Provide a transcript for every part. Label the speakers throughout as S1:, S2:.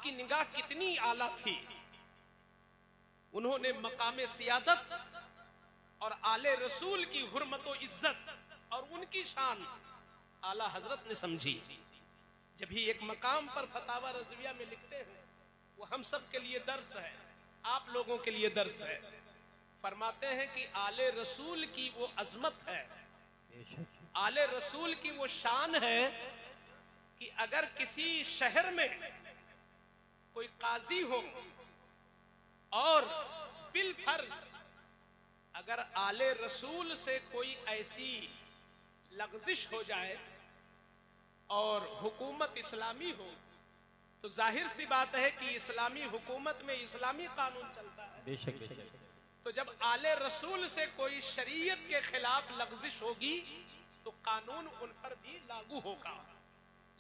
S1: आपकी निगाह कितनी आला थी। उन्होंने मकाम सियादत और आले रसूल की हुर्मत व इज्जत और उनकी शान आला हजरत ने समझी। जब ही एक मकाम पर फतावा रज़विया में लिखते हैं, वो हम सब के लिए दर्स है, आप लोगों के लिए दर्स है। फरमाते हैं कि आले रसूल की वो अजमत है, आले रसूल की वो शान है कि अगर किसी शहर में कोई काजी हो और बिल फर्ज अगर आले रसूल से कोई ऐसी लग़ज़िश हो जाए और हुकूमत इस्लामी हो, तो जाहिर सी बात है कि इस्लामी हुकूमत में इस्लामी कानून चलता है।
S2: बेशक बेशक।
S1: तो जब आले रसूल से कोई शरीयत के खिलाफ लग़ज़िश होगी तो कानून उन पर भी लागू होगा।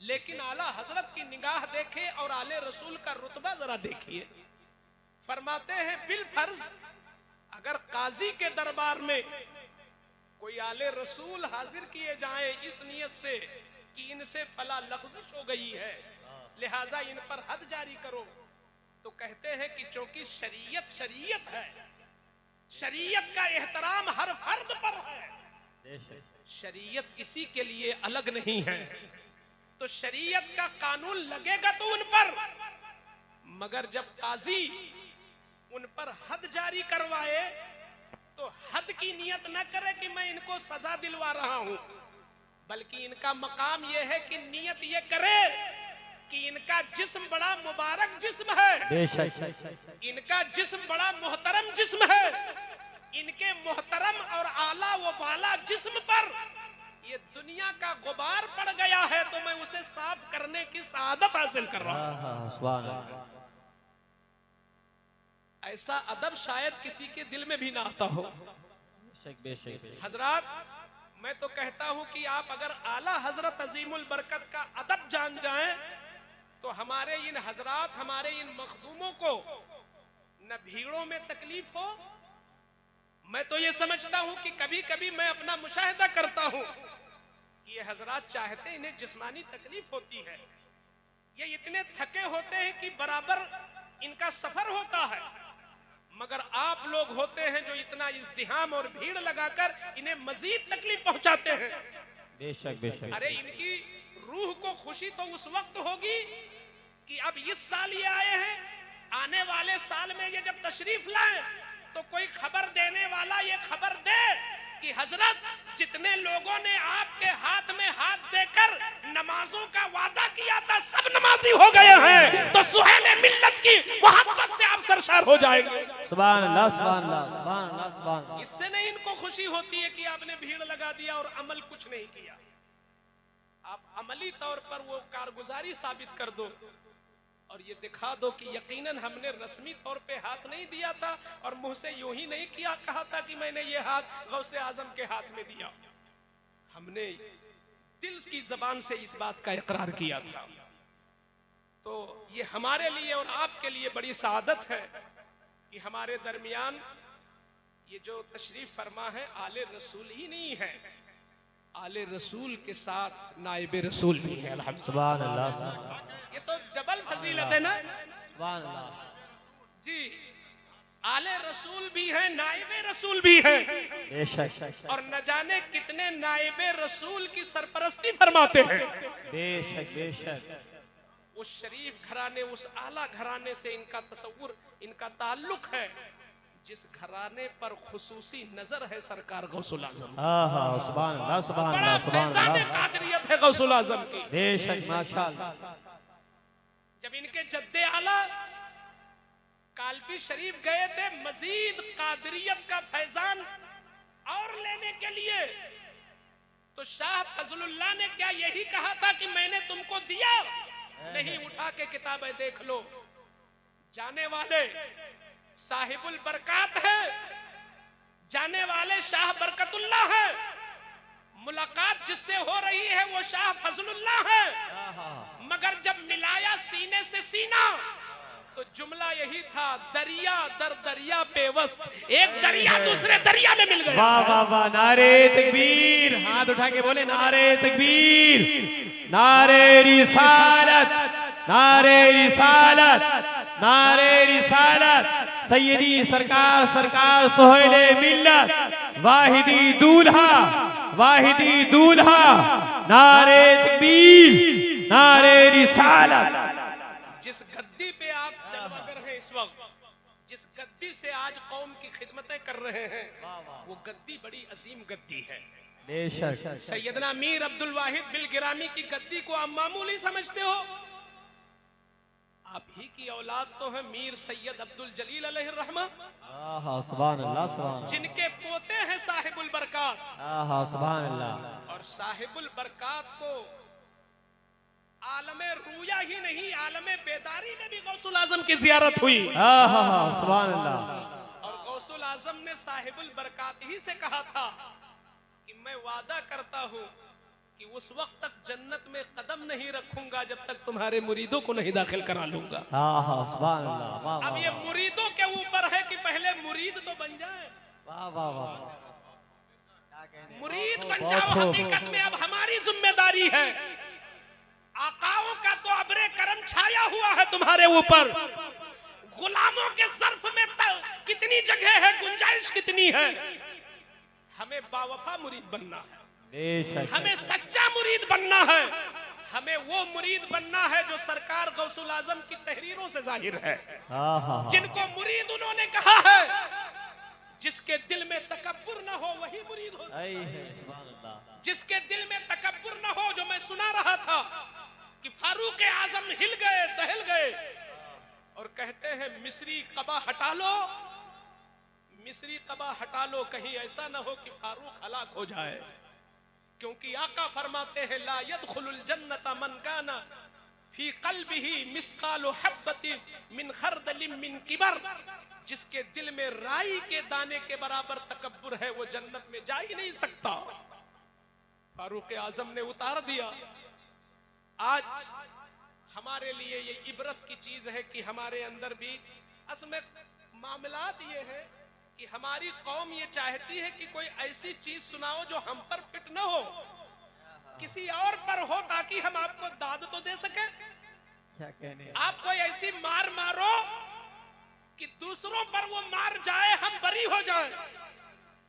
S1: लेकिन आला हजरत की निगाह देखे और आले रसूल का रुतबा जरा देखिए। फरमाते हैं बिल फर्ज अगर काजी के दरबार में कोई आले रसूल हाजिर किए जाएं इस नियत से कि इनसे फला लग़ज़िश हो गई है, लिहाजा इन पर हद जारी करो, तो कहते हैं कि चूंकि शरीयत शरीयत है, शरीयत का एहतराम हर फर्द पर है, शरीयत किसी के लिए अलग नहीं है, तो शरीयत का कानून लगेगा तो उन पर। मगर जब काजी उन पर हद जारी करवाए तो हद की नियत न करे कि मैं इनको सजा दिलवा रहा हूं, बल्कि इनका मकाम यह है कि नियत ये करे कि इनका जिस्म बड़ा मुबारक जिस्म है, इनका जिस्म बड़ा मोहतरम जिस्म है, इनके मोहतरम और आला व बाला जिस्म पर ये दुनिया का गुबार पड़ गया है, तो मैं उसे साफ करने की सआदत हासिल कर रहा हूं। ऐसा अदब शायद किसी के दिल में भी ना आता हो। हजरात, मैं तो कहता हूं कि आप अगर आला हजरत अजीमुल बरकत का अदब जान जाएं तो हमारे इन हजरात, हमारे इन मखदूमों को न भीड़ों में तकलीफ हो। मैं तो ये समझता हूं कि कभी कभी मैं अपना मुशाहिदा करता हूं कि ये हजरात चाहते इन्हें जिस्मानी तकलीफ होती है, ये इतने थके होते हैं कि बराबर इनका सफर होता है, मगर आप लोग होते हैं जो इतना इज़्दिहाम और भीड़ लगाकर इन्हें मजीद तकलीफ पहुंचाते हैं।
S2: बेशक बेशक।
S1: अरे इनकी रूह को खुशी तो उस वक्त होगी कि अब इस साल ये आए हैं, आने वाले साल में ये जब तशरीफ लाएं तो कोई खबर देने वाला ये खबर दे कि हजरत जितने लोगों ने आपके हाथ में हाथ देकर नमाजों का वादा किया था सब नमाजी हो गए हैं, तो सुहेल मिल्लत की मोहब्बत से आप सरशार हो जाएंगे।
S2: सुभान अल्लाह, सुभान अल्लाह, सुभान अल्लाह, सुभान अल्लाह।
S1: इससे नहीं इनको खुशी होती है कि आपने भीड़ लगा दिया और अमल कुछ नहीं किया। आप अमली तौर पर वो कारगुजारी साबित कर दो और ये दिखा दो कि यकीनन हमने रस्मी तौर पे हाथ नहीं दिया था और मुंह से यूं ही नहीं किया कहा था कि मैंने ये हाथ गौसे आजम के हाथ में दिया, हमने दिल की जबान से इस बात का इकरार किया था। तो ये हमारे लिए और आपके लिए बड़ी सआदत है कि हमारे दरमियान ये जो तशरीफ फरमा है आले रसूल ही नहीं है, आले रसूल के साथ नाइबे रसूल भी है। अल्हम्दुलिल्लाह, ये तो डबल फजीलत है ना।
S2: सुभान अल्लाह
S1: जी, आले रसूल भी है, नाइबे रसूल भी है, और न जाने कितने नाइबे रसूल की सरपरस्ती फरमाते हैं।
S2: बेशक बेशक।
S1: उस शरीफ घराने, उस आला घराने से इनका तसव्वुर, इनका ताल्लुक है जिस घराने पर खुसूसी नजर है सरकार गौसुल आजम।
S2: सुभान अल्लाह, सुभान अल्लाह, सुभान अल्लाह।
S1: कादरियत है गौसुल आजम की।
S2: बेशक, माशाअल्लाह।
S1: जब इनके जद्दे आला कालपी शरीफ गए थे मजीद कादरियत का फैजान और लेने के लिए, तो शाह फजलुल्लाह ने क्या यही कहा था कि मैंने तुमको दिया? नहीं, उठा के किताबें देख लो, जाने वाले साहिबुल बरकात है, जाने वाले शाह बरकतुल्लाह है, मुलाकात जिससे हो रही है वो शाह फजलुल्लाह है, मगर जब मिलाया सीने से सीना तो जुमला यही था, दरिया दर दरिया पेवस्त, एक दरिया दूसरे दरिया में मिल गया।
S2: वाह वाह वाह, नारे तकबीर, हाथ उठा के बोले नारे तकबीर, नारे रिसालत, नारे रिसालत। नारे रिसालत सैयदी सरकार सरकार सोहेले मिल्लत वाहिदी दूल्हा नारे तकबीर नारे रिसालत।
S1: जिस गद्दी पे आप जलवागर हैं इस वक्त, जिस गद्दी से आज कौम की खिदमतें कर रहे हैं, वो गद्दी बड़ी अजीम गद्दी है।
S2: बेशक
S1: सैयदना मीर अब्दुल वाहिद बिल गिरामी की गद्दी को आप मामूली समझते हो? आप ही की औलाद तो है मीर सैयद अब्दुल जलील अलैहि रहमा,
S2: सुभान अल्लाह,
S1: जिनके पोते हैं साहिबुल बरकात।
S2: सुभान अल्लाह।
S1: और साहिबुल बरकात को आलमे रूया ही नहीं, आलमे बेदारी में भी गौसुल आजम की जियारत हुई।
S2: सुभान अल्लाह।
S1: और गौसुल आजम ने साहिबुल बरकात ही से कहा था कि मैं वादा करता हूँ कि उस वक्त तक जन्नत में कदम नहीं रखूंगा जब तक तुम्हारे मुरीदों को नहीं दाखिल करा लूंगा।
S2: सुभान अल्लाह।
S1: अब ये मुरीदों के ऊपर है कि पहले मुरीद तो बन जाए। मुरीद बन जाओ, हकीकत में अब हमारी जिम्मेदारी है। आकाओं का तो अब्रे करम छाया हुआ है तुम्हारे ऊपर। गुलामों के ज़र्फ में कितनी जगह है, गुंजाइश कितनी है। हमें बावफा मुरीद बनना है, हमें सच्चा मुरीद बनना है, हमें वो मुरीद बनना है जो सरकार गौसुल आजम की तहरीरों से जाहिर है। जिनको मुरीद उन्होंने कहा है, जिसके दिल में तकब्बुर न हो वही मुरीद हो। जिसके दिल में तकब्बुर न हो, जो मैं सुना रहा था कि फारूक आजम हिल गए, दहल गए और कहते हैं मिस्री कबा हटा लो, मिस्री कबा हटा लो, कहीं ऐसा न हो कि फारूक हलाक हो जाए। क्योंकि आका फरमाते हैं ला यदखुलुल जन्नत मन काना फी क़ल्बिही मिस्कालु हब्बति मिन खरदलिम मिन किबर। जिसके दिल में राई के दाने के बराबर तकब्बुर है वो जन्नत में जा ही नहीं सकता। फारूक आजम ने उतार दिया। आज हमारे लिए ये इबरत की चीज है कि हमारे अंदर भी असल में मामलात ये है कि हमारी कौम ये चाहती है कि कोई ऐसी चीज सुनाओ जो हम पर फिट न हो, किसी और पर हो, ताकि हम आपको दाद तो दे सके।
S2: क्या कहने
S1: आप कोई ऐसी मार मारो कि दूसरों पर वो मार जाए, हम बरी हो जाए,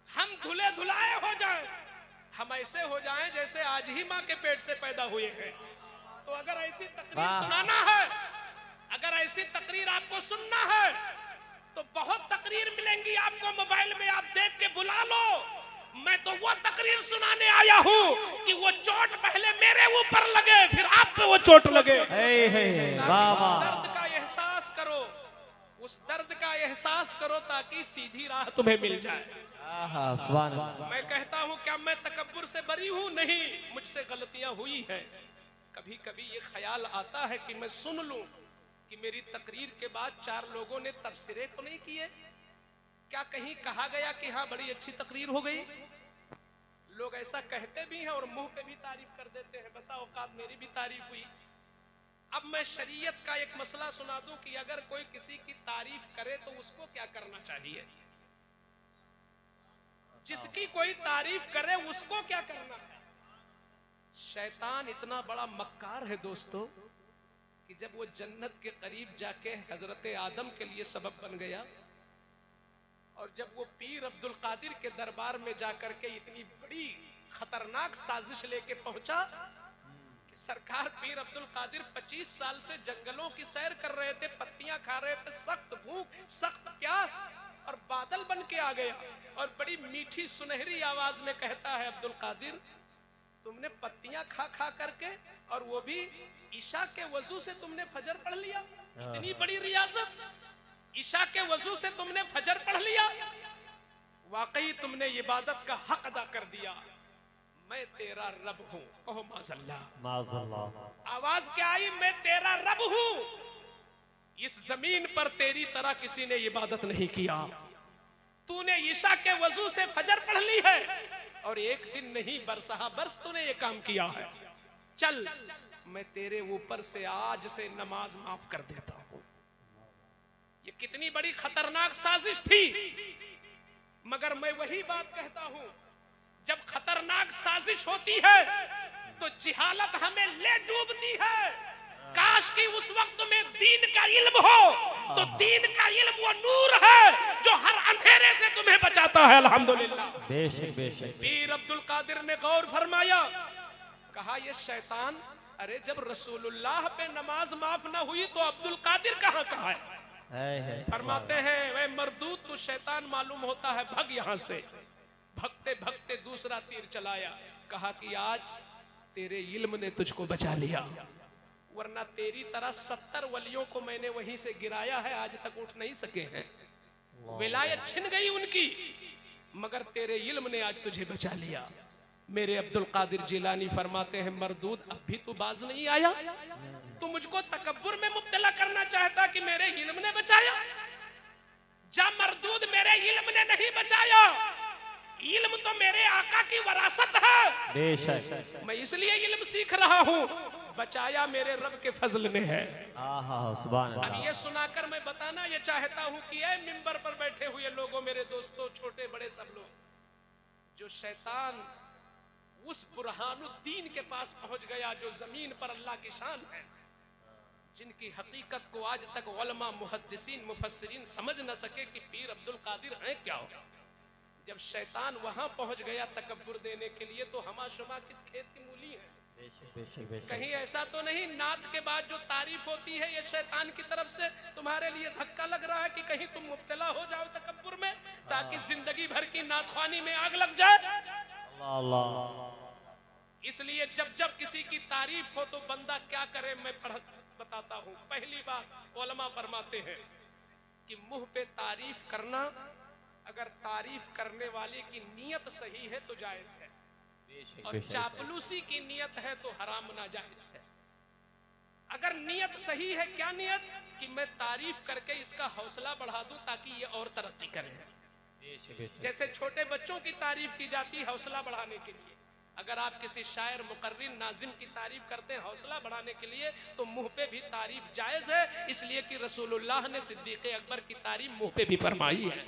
S1: हम धुले धुलाए हो जाए, हम ऐसे हो जाएं जैसे आज ही माँ के पेट से पैदा हुए हैं। तो अगर ऐसी तकरीर सुनाना है, अगर ऐसी तकरीर आपको सुनना है तो बहुत तकरीर मिलेंगी आपको मोबाइल में, आप देख के बुला लो। मैं तो वो तकरीर सुनाने आया हूँ कि वो चोट पहले मेरे ऊपर लगे फिर आप पे वो चोट लगे। उस दर्द का एहसास करो, उस दर्द का एहसास करो ताकि सीधी राह तुम्हें मिल जाए। मैं कहता हूँ क्या मैं तकब्बुर से बरी हूँ? नहीं, मुझसे गलतियां हुई हैं। कभी कभी ये ख्याल आता है कि मैं सुन लूं कि मेरी तकरीर के बाद 4 लोगों ने तबसरे तो नहीं किए, क्या कहीं कहा गया कि हाँ बड़ी अच्छी तकरीर हो गई? लोग ऐसा कहते भी हैं और मुंह पे भी तारीफ कर देते हैं। बसा औकात मेरी भी तारीफ हुई। अब मैं शरीयत का एक मसला सुना दूं कि अगर कोई किसी की तारीफ करे तो उसको क्या करना चाहिए। जिसकी कोई तारीफ करे उसको क्या करना है। शैतान इतना बड़ा मक्कार है दोस्तों कि जब वो जन्नत के करीब जाके हजरत आदम के लिए सबब बन गया और जब वो पीर अब्दुल कादिर के दरबार में जाकर के इतनी बड़ी खतरनाक साजिश लेके पहुंचा कि सरकार पीर अब्दुल कादिर 25 साल से जंगलों की सैर कर रहे थे, पत्तियां खा रहे थे, सख्त भूख सख्त प्यास, और बादल बन के आ गया और बड़ी मीठी सुनहरी आवाज में कहता है अब्दुल कादिर तुमने पत्तियां खा खा करके और वो भी ईशा के वजू से तुमने फजर पढ़ लिया। इतनी बड़ी रियाजत, ईशा के वजू से तुमने फजर पढ़ लिया। वाकई तुमने इबादत का हक अदा कर दिया। मैं तेरा रब हूँ। कहो माज़अल्लाह। आवाज क्या आई? मैं तेरा रब हूँ। इस जमीन पर तेरी तरह किसी ने इबादत नहीं किया। तूने ईशा के वजू से फजर पढ़ ली है और एक दिन नहीं बरसहा बरस तूने ये काम किया है। चल मैं तेरे ऊपर से आज से नमाज माफ कर देता हूं। ये कितनी बड़ी खतरनाक साजिश थी, मगर मैं वही बात कहता हूं, जब खतरनाक साजिश होती है तो जिहालत हमें ले डूबती है। काश कि उस वक्त में दीन का इल्म हो, तो दीन का इल्म वो नूर है जो हर अंधेरे से तुम्हें बचाता है। अल्हम्दुलिल्लाह।
S2: बेशक बेशक।
S1: पीर अब्दुल कादिर ने गौर फरमाया, कहा ये शैतान, अरे जब रसूलुल्लाह पे नमाज माफ ना हुई तो अब्दुल कादिर कहाँ कहा है। फरमाते हैं वह मरदूद तो शैतान मालूम होता है भग यहाँ से। भगते भगते दूसरा तीर चलाया, कहा कि आज तेरे इल्म ने तुझको बचा लिया, वरना तेरी तरह 70 वलियों को मैंने वहीं से गिराया है, आज तक उठ नहीं सके हैं। विलायत छिन गई उनकी, मगर तेरे इल्म ने आज तुझे बचा लिया। मेरे अब्दुल कादिर जिलानी फरमाते हैं, मरदूद अब भी तू बाज नहीं आया, तू मुझको तकब्बुर में मुब्तला करना चाहता कि मेरे इल्म ने बचाया। जा मरदूद, मेरे इल्म ने नहीं बचाया, इल्म तो मेरे आका की वरासत है। बेशक। मैं इसलिए इल्म सीख रहा हूँ, बचाया मेरे रब के फजल में है।
S2: सुभान अल्लाह।
S1: अब ये सुनाकर मैं बताना ये चाहता हूँ कि ऐ मिंबर पर बैठे हुए लोगों, मेरे दोस्तों, छोटे बड़े सब लोग, जो शैतान उस बुरहानुद्दीन के पास पहुंच गया जो जमीन पर अल्लाह की शान है, जिनकी हकीकत को आज तक उलमा, मुहद्दिसीन, मुफस्सिरीन समझ न सके कि पीर अब्दुल कादिर हैं क्या हो। जब शैतान वहां पहुंच गया तकब्बुर देने के लिए, तो हमाशुमा किस खेत की मूली है। कहीं ऐसा तो नहीं नात के बाद जो तारीफ होती है ये शैतान की तरफ से तुम्हारे लिए धक्का लग रहा है कि कहीं तुम मुब्तला हो जाओ तकब्बुर में, ताकि जिंदगी भर की नातखानी में आग लग जाए। इसलिए जब जब किसी की तारीफ हो तो बंदा क्या करे, मैं बताता हूँ। पहली बात उलमा फरमाते हैं कि मुंह पे तारीफ करना, अगर तारीफ करने वाले की नीयत सही है तो जायज है, और चापलूसी की नीयत है तो हराम नाजायज है। अगर नीयत सही है, क्या नीयत, कि मैं तारीफ करके इसका हौसला बढ़ा दूं ताकि ये और तरक्की करे। जैसे छोटे बच्चों की तारीफ की जाती है हौसला बढ़ाने के लिए, अगर आप किसी शायर, मुकर्रिर, नाजिम की तारीफ करते हैं हौसला बढ़ाने के लिए, तो मुंह पे भी तारीफ जायज है, इसलिए कि रसूलुल्लाह ने सिद्दीक़ अकबर की तारीफ मुंह पे भी फरमाई है।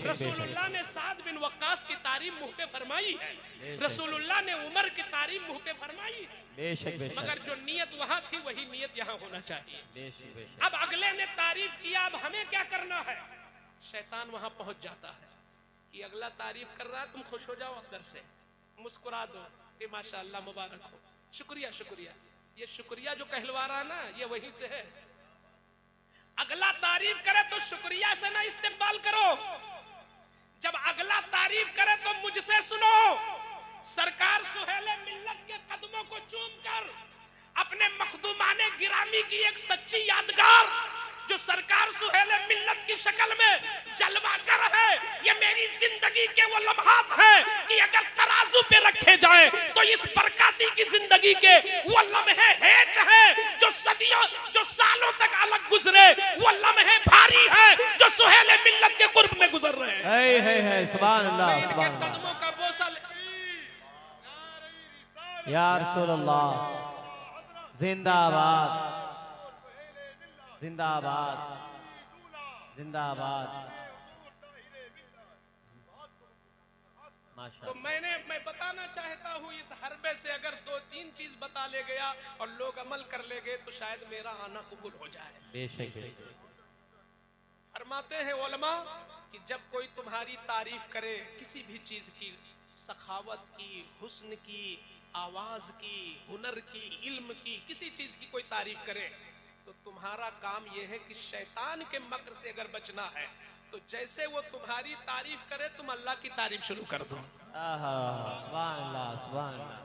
S1: रसूलुल्लाह ने साद बिन वक्कास की तारीफ मुंह पे फरमाई है। रसूलुल्लाह ने उमर की तारीफ मुंह पे फरमाई है। मगर जो नीयत वहां थी वही नीयत यहाँ होना चाहिए। अब अगले ने तारीफ किया, अब हमें क्या करना है। शैतान वहां पहुंच जाता है कि अगला तारीफ कर रहा है, तुम खुश हो जाओ अंदर से, मुस्कुरा दो कि माशाअल्लाह, मुबारक हो, शुक्रिया शुक्रिया। ये शुक्रिया जो कहलवा रहा ना, ये वहीं से है। अगला तारीफ करे तो शुक्रिया से ना इस्तेमाल करो, जब अगला तारीफ करे तो मुझसे सुनो। सरकार सुहेले मिल्लत के कदमों को चूम कर अपने मखदूमाने गिरामी की एक सच्ची यादगार जो सरकार सुहेले मिल्लत की शक्ल में जलवागर है, ये मेरी जिंदगी के वो लम्हात हैं कि अगर तराजू पे रखे जाए तो इस बरकाती की जिंदगी के वो लम्हे हेच हैं जो सदियों, जो सालों तक अलग गुजरे, वो लम्हे भारी हैं जो सुहेले मिल्लत के कुर्ब में गुजर रहे हैं।
S2: सुभान अल्लाह,
S1: इनके कदमों का बोसा
S2: या रसूल अल्लाह, जिंदाबाद जिंदाबाद जिंदाबाद।
S1: तो मैं बताना चाहता हूँ, इस हरबे से अगर 2-3 चीज बता ले गया और लोग अमल कर ले गए तो शायद मेरा आना कबूल हो जाए।
S2: बेशक।
S1: फरमाते हैं उलमा कि जब कोई तुम्हारी तारीफ करे किसी भी चीज की, सखावत की, हुस्न की, आवाज की, हुनर की, इल्म की, किसी चीज की कोई तारीफ करे, तो तुम्हारा काम यह है कि शैतान के मकर से अगर बचना है तो जैसे वो तुम्हारी तारीफ करे तुम अल्लाह की तारीफ शुरू कर दो।
S2: सुभान अल्लाह, सुभान अल्लाह।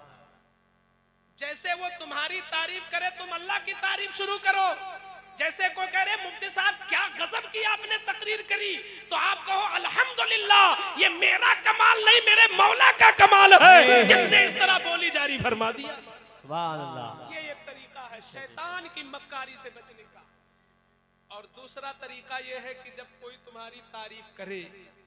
S1: जैसे वो तुम्हारी तारीफ करे तुम अल्लाह की तारीफ शुरू करो। जैसे कोई कह रहे मुफ्ती साहब क्या गजब की आपने तकरीर करी, तो आप कहो अल्हम्दुलिल्लाह, ये मेरा कमाल नहीं मेरे मौला का कमाल है जिसने इस तरह बोली जारी फरमा दिया।
S2: सुभान अल्लाह।
S1: ये एक तरीका है शैतान की मक्कारी से बचने का। और दूसरा तरीका यह है कि जब कोई तुम्हारी तारीफ करे,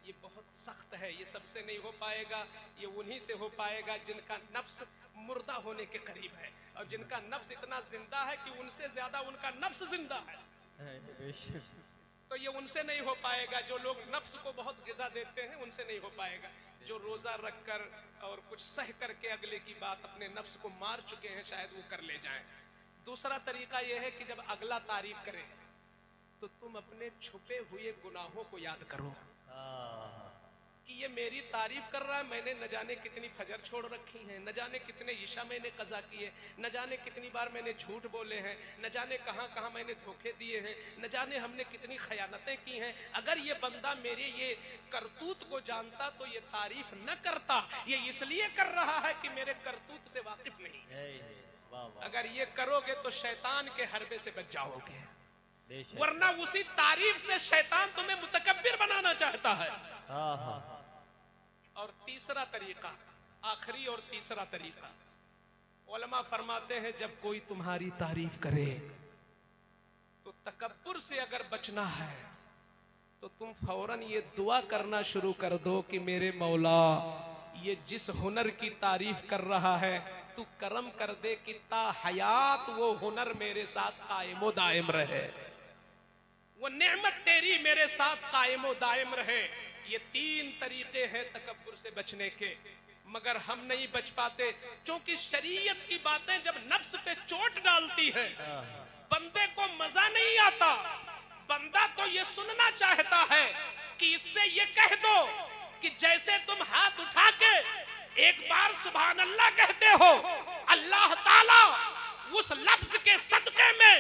S1: ये बहुत सख्त है, ये सबसे नहीं हो पाएगा, ये उन्हीं से हो पाएगा जिनका नफ्स मुर्दा होने के करीब है, और जिनका नफ्स इतना जिंदा है कि उनसे ज्यादा उनका नफ्स जिंदा है। तो ये उनसे नहीं हो पाएगा। जो लोग नफ्स को बहुत गिज़ा देते हैं उनसे नहीं हो पाएगा। जो रोजा रखकर और कुछ सह करके अगले की बात अपने नफ्स को मार चुके हैं शायद वो कर ले जाएं। दूसरा तरीका यह है कि जब अगला तारीफ करे तो तुम अपने छुपे हुए गुनाहों को याद करो कि ये मेरी तारीफ कर रहा है, मैंने न जाने कितनी फजर छोड़ रखी है, न जाने कितने ईशा मैंने कज़ा किए, न जाने कितनी बार मैंने झूठ बोले हैं, न जाने कहां कहां मैंने धोखे दिए हैं, न जाने हमने कितनी खयानतें की हैं। अगर ये बंदा मेरे ये करतूत को जानता तो ये तारीफ न करता। ये इसलिए कर रहा है कि मेरे करतूत से वाकिफ नहीं है। अगर ये करोगे तो शैतान के हरबे से बच जाओगे, वरना उसी तारीफ से शैतान तुम्हें मुतकब्बिर बनाना चाहता है। और तीसरा तरीका, आखिरी और तीसरा तरीका, उलमा फरमाते हैं जब कोई तुम्हारी तारीफ करे तो तकब्बुर से अगर बचना है तो तुम फौरन ये दुआ करना शुरू कर दो कि मेरे मौला, ये जिस हुनर की तारीफ कर रहा है तू करम कर दे कि ता हयात वो हुनर मेरे साथ कायमो दायम रहे, वो नेमत तेरी मेरे साथ कायमो दायम रहे। ये तीन तरीके हैं तकब्बुर से बचने के, मगर हम नहीं बच पाते, क्योंकि शरीयत की बातें जब नफ्स पे चोट डालती है बंदे को मजा नहीं आता। बंदा तो ये सुनना चाहता है कि इससे ये कह दो कि जैसे तुम हाथ उठा के एक बार सुभान अल्लाह कहते हो, अल्लाह ताला उस लफ्ज के सदके में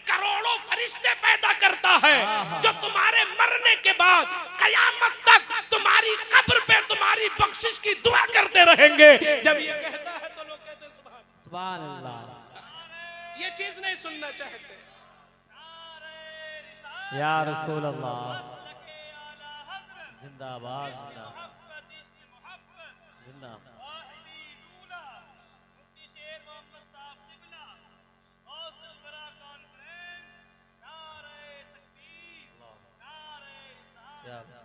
S1: करोड़ों फरिश्ते पैदा करता है जो तुम्हारे मरने के बाद कयामत तक तुम्हारी कब्र पे तुम्हारी बख्शिश की दुआ करते रहेंगे। जब ये कहता है तो लोग कहते हैं सुभान अल्लाह। ये चीज नहीं सुनना चाहते।
S2: या रसूल अल्लाह, जिंदाबाद जिंदाबाद। Yeah.